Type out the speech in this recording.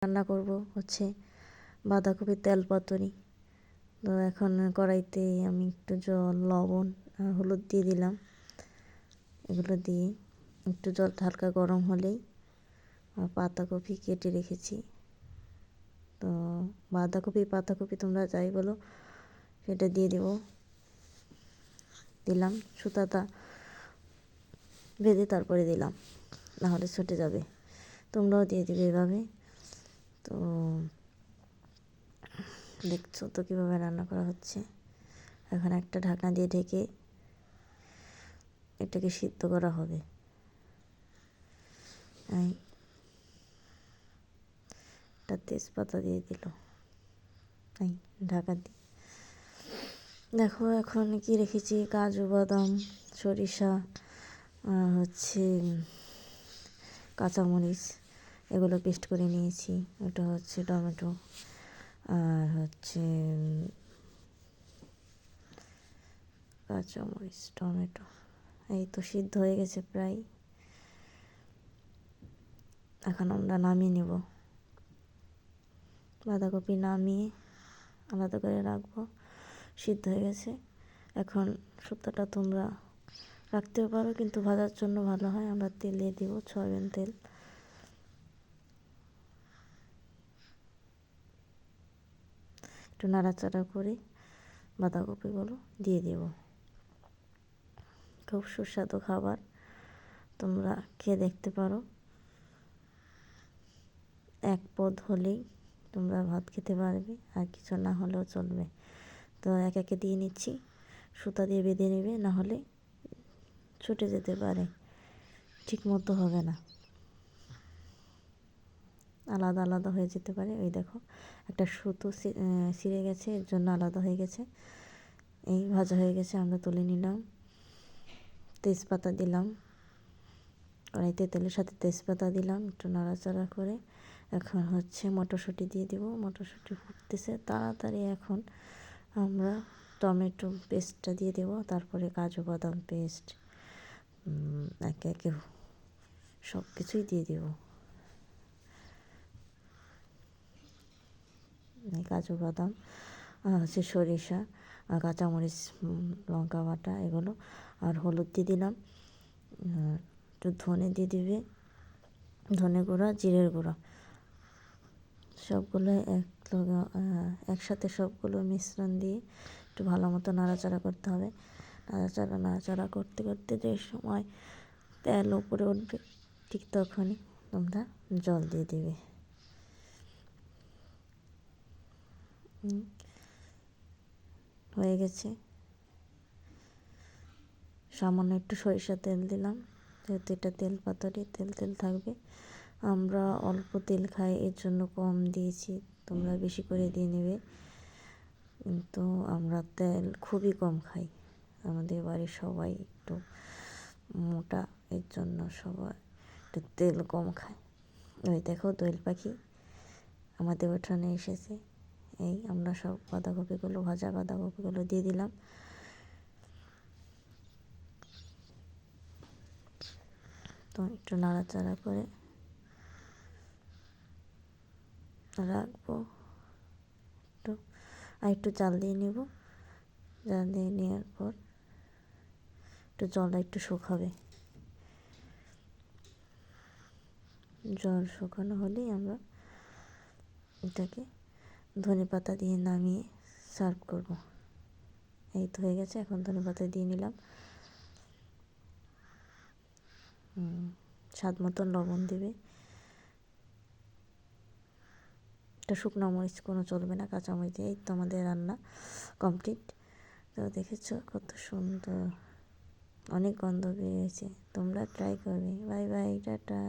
রান্না করব হচ্ছে বাঁধাকপির তেল পাতুরি। তো এখন কড়াইতে আমি একটু জল, লবণ আর হলুদ দিয়ে দিলাম। এগুলো দিয়ে একটু জলটা হালকা গরম হলেই পাতাকপি কেটে রেখেছি। তো বাঁধাকপি পাতাকপি তোমরা যাই বলো সেটা দিয়ে দিলাম। সুতাটা বেঁধে তারপরে দিলাম, নাহলে ছুটে যাবে। তোমরাও দিয়ে দিবে এভাবে। তো দেখছো তো কীভাবে রান্না করা হচ্ছে। এখন একটা ঢাকনা দিয়ে ঢেকে এটাকে সিদ্ধ করা হবে। একটা তেজপাতা দিয়ে দিল, ঢাকা দিয়ে। দেখো এখন কি রেখেছি, কাজু, বাদাম, সরিষা, হচ্ছে কাঁচামরিচ, এগুলো পেস্ট করে নিয়েছি। এটা হচ্ছে টমেটো আর হচ্ছে কাঁচামরিচ, টমেটো। এই তো সিদ্ধ হয়ে গেছে প্রায়। এখন আমরা নামিয়ে নেব। বাঁধাকপি নামিয়ে আলাদা করে রাখবো। সিদ্ধ হয়ে গেছে। এখন শুক্তোটা তোমরা রাখতেও পারো, কিন্তু ভাজার জন্য ভালো হয়। আমরা তেল দিয়ে দিব, সয়াবিন তেল। একটু নাড়াচাড়া করে বাঁধাকপিগুলো দিয়ে দেব। খুব সুস্বাদু খাবার, তোমরা খেয়ে দেখতে পারো। এক পদ হলেই তোমরা ভাত খেতে পারবে, আর কিছু না হলেও চলবে। তো এক একে দিয়ে নিচ্ছি। সুতা দিয়ে বেঁধে নেবে, না হলে ছুটে যেতে পারে, ঠিক মতো হবে না, আলাদা আলাদা হয়ে যেতে পারে। ওই দেখো একটা সুতো ছিঁড়ে গেছে, এর জন্য আলাদা হয়ে গেছে। এই ভাজা হয়ে গেছে, আমরা তুলে নিলাম। তেজপাতা দিলাম কড়াইতে, তেলের সাথে তেজপাতা দিলাম, একটু নাড়াচাড়া করে। এখন হচ্ছে মটরশুঁটি দিয়ে দিব। মটরশুঁটি ফুটতেছে তাড়াতাড়ি। এখন আমরা টমেটো পেস্টটা দিয়ে দেব, তারপরে কাজু বাদাম পেস্ট, একে একে সব কিছুই দিয়ে দেব। কাজু বাদাম, হচ্ছে সরিষা, কাঁচামরিচ, লঙ্কা বাটা, এগুলো। আর হলুদ দিয়ে দিলাম। একটু ধনে দিয়ে দিবে, ধনে গুঁড়া, জিরের গুঁড়া, সবগুলো একসাথে সবগুলো মিশ্রণ দিয়ে একটু ভালো মতো নাড়াচাড়া করতে হবে। নাড়াচাড়া করতে করতে যে সময় তেল উপরে উঠবে, ঠিক তখনই তোমরা জল দিয়ে দিবে। হয়ে গেছে। সামান্য একটু সরিষা তেল দিলাম, যেহেতু এটা তেল পাতুরি, তেল তেল থাকবে। আমরা অল্প তেল খাই, এর জন্য কম দিয়েছি। তোমরা বেশি করে দিয়ে নেবে। কিন্তু আমরা তেল খুবই কম খাই। আমাদের বাড়ির সবাই একটু মোটা, এর জন্য সবাই একটু তেল কম খায়। ওই দেখো দোয়েল পাখি আমাদের উঠানে এসেছে। এই আমরা সব বাঁধাকপিগুলো, ভাজা বাঁধাকপিগুলো দিয়ে দিলাম। তো একটু নাড়াচাড়া করে রাখবো। একটু জাল দিয়ে নেব। জাল দিয়ে নেওয়ার পর একটু জলটা একটু শুকাবে। জল শুকানো হলেই আমরা এটাকে ধনেপাতা দিয়ে নামিয়ে সার্ভ করব। এই তো হয়ে গেছে। এখন ধনেপাতা দিয়ে নিলাম। স্বাদ মতন লবণ দেবে। এটা শুকনো মরিচ কোনো চলবে না, কাঁচামরিচ দিয়ে। এই তো আমাদের রান্না কমপ্লিট। তো দেখেছো কত সুন্দর, অনেক গন্ধ বেরিয়েছে। তোমরা ট্রাই করবে। Bye bye, tata.